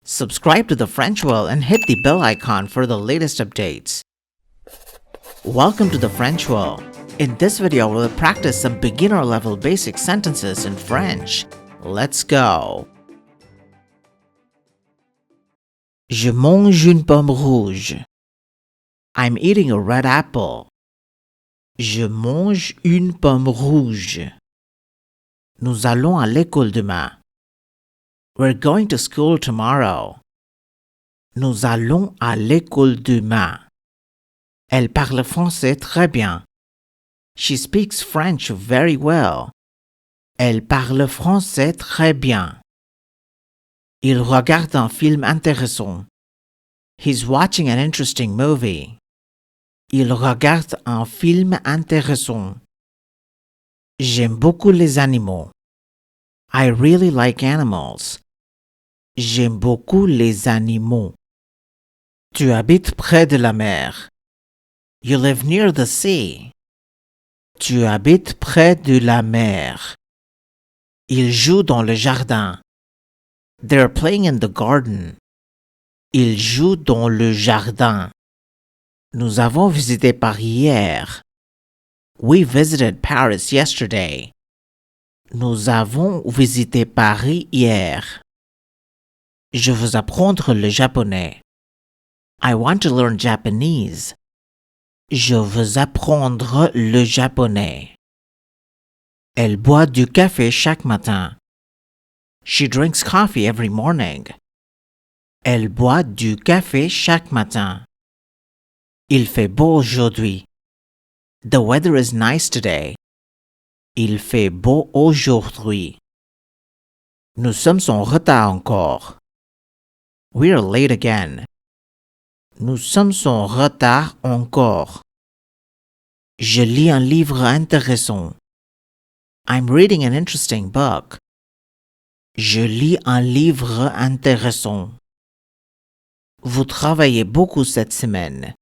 Subscribe to the French Well and hit the bell icon for the latest updates. Welcome to the French Well. In this video, we'll practice some beginner-level basic sentences in French. Let's go. Je mange une pomme rouge. I'm eating a red apple. Je mange une pomme rouge. Nous allons à l'école demain. We're going to school tomorrow. Nous allons à l'école demain. Elle parle français très bien. She speaks French very well. Elle parle français très bien. Il regarde un film intéressant. He's watching an interesting movie. Il regarde un film intéressant. J'aime beaucoup les animaux. I really like animals. J'aime beaucoup les animaux. Tu habites près de la mer. You live near the sea. Tu habites près de la mer. Ils jouent dans le jardin. They're playing in the garden. Ils jouent dans le jardin. Nous avons visité Paris hier. We visited Paris yesterday. Nous avons visité Paris hier. Je veux apprendre le japonais. I want to learn Japanese. Je veux apprendre le japonais. Elle boit du café chaque matin. She drinks coffee every morning. Elle boit du café chaque matin. Il fait beau aujourd'hui. The weather is nice today. Il fait beau aujourd'hui. Nous sommes en retard encore. We're late again. Nous sommes en retard encore. Je lis un livre intéressant. I'm reading an interesting book. Je lis un livre intéressant. Vous travaillez beaucoup cette semaine.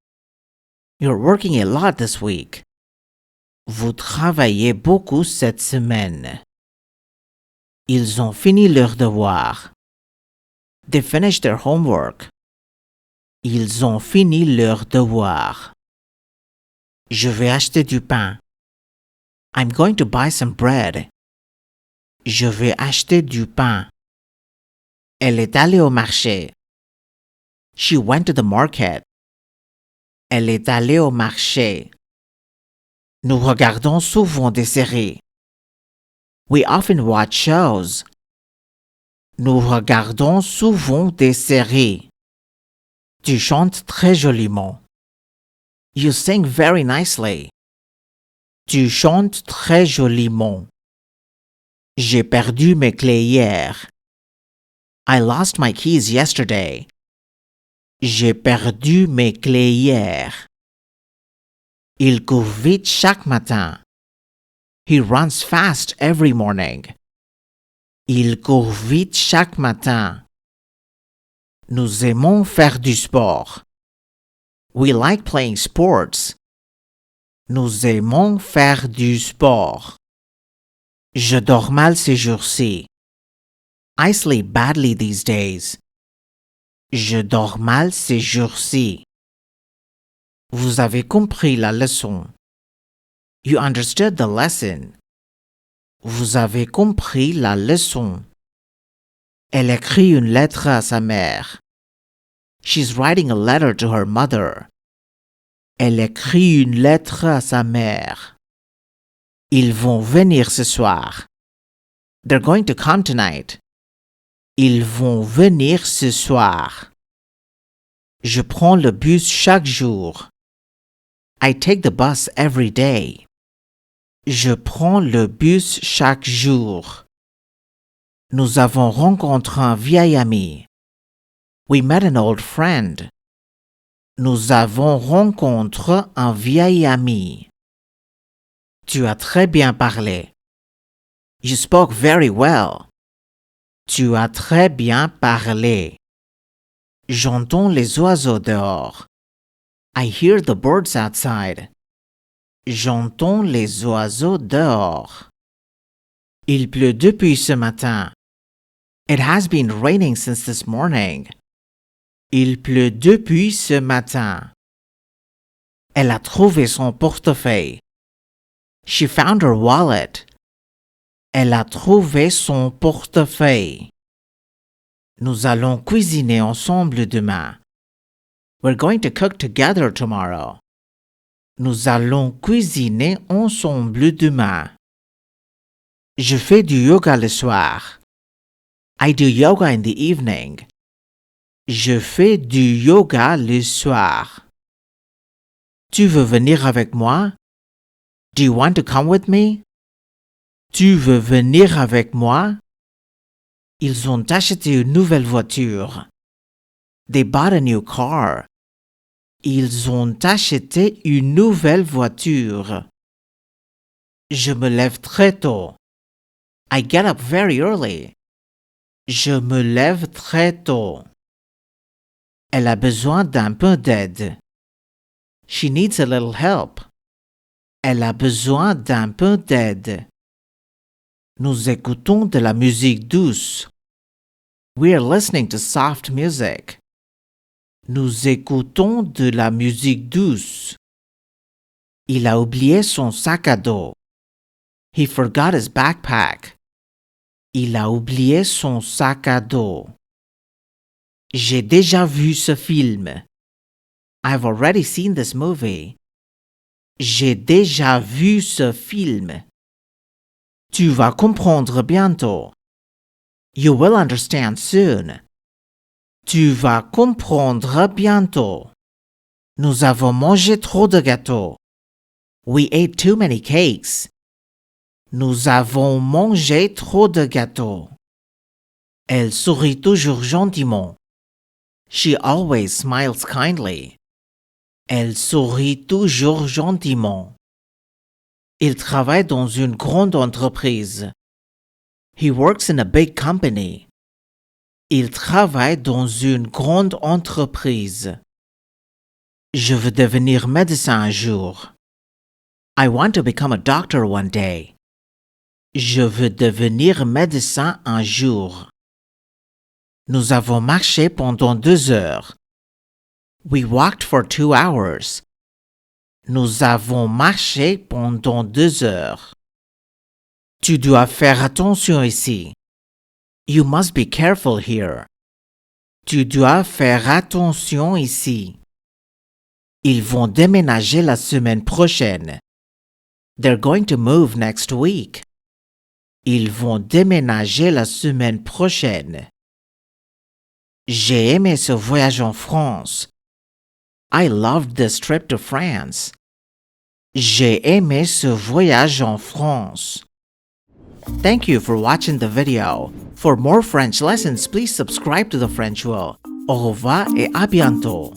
You're working a lot this week. Vous travaillez beaucoup cette semaine. Ils ont fini leurs devoirs. They finished their homework. Ils ont fini leurs devoirs. Je vais acheter du pain. I'm going to buy some bread. Je vais acheter du pain. Elle est allée au marché. She went to the market. Elle est allée au marché. Nous regardons souvent des séries. We often watch shows. Nous regardons souvent des séries. Tu chantes très joliment. You sing very nicely. Tu chantes très joliment. J'ai perdu mes clés hier. I lost my keys yesterday. J'ai perdu mes clés hier. Il court vite chaque matin. He runs fast every morning. Il court vite chaque matin. Nous aimons faire du sport. We like playing sports. Nous aimons faire du sport. Je dors mal ces jours-ci. I sleep badly these days. Je dors mal ces jours-ci. Vous avez compris la leçon. You understood the lesson. Vous avez compris la leçon. Elle écrit une lettre à sa mère. She's writing a letter to her mother. Elle écrit une lettre à sa mère. Ils vont venir ce soir. They're going to come tonight. Ils vont venir ce soir. Je prends le bus chaque jour. I take the bus every day. Je prends le bus chaque jour. Nous avons rencontré un vieil ami. We met an old friend. Nous avons rencontré un vieil ami. Tu as très bien parlé. You spoke very well. Tu as très bien parlé. J'entends les oiseaux dehors. I hear the birds outside. J'entends les oiseaux dehors. Il pleut depuis ce matin. It has been raining since this morning. Il pleut depuis ce matin. Elle a trouvé son portefeuille. She found her wallet. Elle a trouvé son portefeuille. Nous allons cuisiner ensemble demain. We're going to cook together tomorrow. Nous allons cuisiner ensemble demain. Je fais du yoga le soir. I do yoga in the evening. Je fais du yoga le soir. Tu veux venir avec moi? Do you want to come with me? Tu veux venir avec moi? Ils ont acheté une nouvelle voiture. They bought a new car. Ils ont acheté une nouvelle voiture. Je me lève très tôt. I get up very early. Je me lève très tôt. Elle a besoin d'un peu d'aide. She needs a little help. Elle a besoin d'un peu d'aide. Nous écoutons de la musique douce. We are listening to soft music. Nous écoutons de la musique douce. Il a oublié son sac à dos. He forgot his backpack. Il a oublié son sac à dos. J'ai déjà vu ce film. I've already seen this movie. J'ai déjà vu ce film. Tu vas comprendre bientôt. You will understand soon. Tu vas comprendre bientôt. Nous avons mangé trop de gâteaux. We ate too many cakes. Nous avons mangé trop de gâteaux. Elle sourit toujours gentiment. She always smiles kindly. Elle sourit toujours gentiment. Il travaille dans une grande entreprise. He works in a big company. Il travaille dans une grande entreprise. Je veux devenir médecin un jour. I want to become a doctor one day. Je veux devenir médecin un jour. Nous avons marché pendant 2 heures. We walked for 2 hours. Nous avons marché pendant 2 heures. Tu dois faire attention ici. You must be careful here. Tu dois faire attention ici. Ils vont déménager la semaine prochaine. They're going to move next week. Ils vont déménager la semaine prochaine. J'ai aimé ce voyage en France. I loved this trip to France. J'ai aimé ce voyage en France. Thank you for watching the video. For more French lessons, please subscribe to the French Wheel. Au revoir et à bientôt.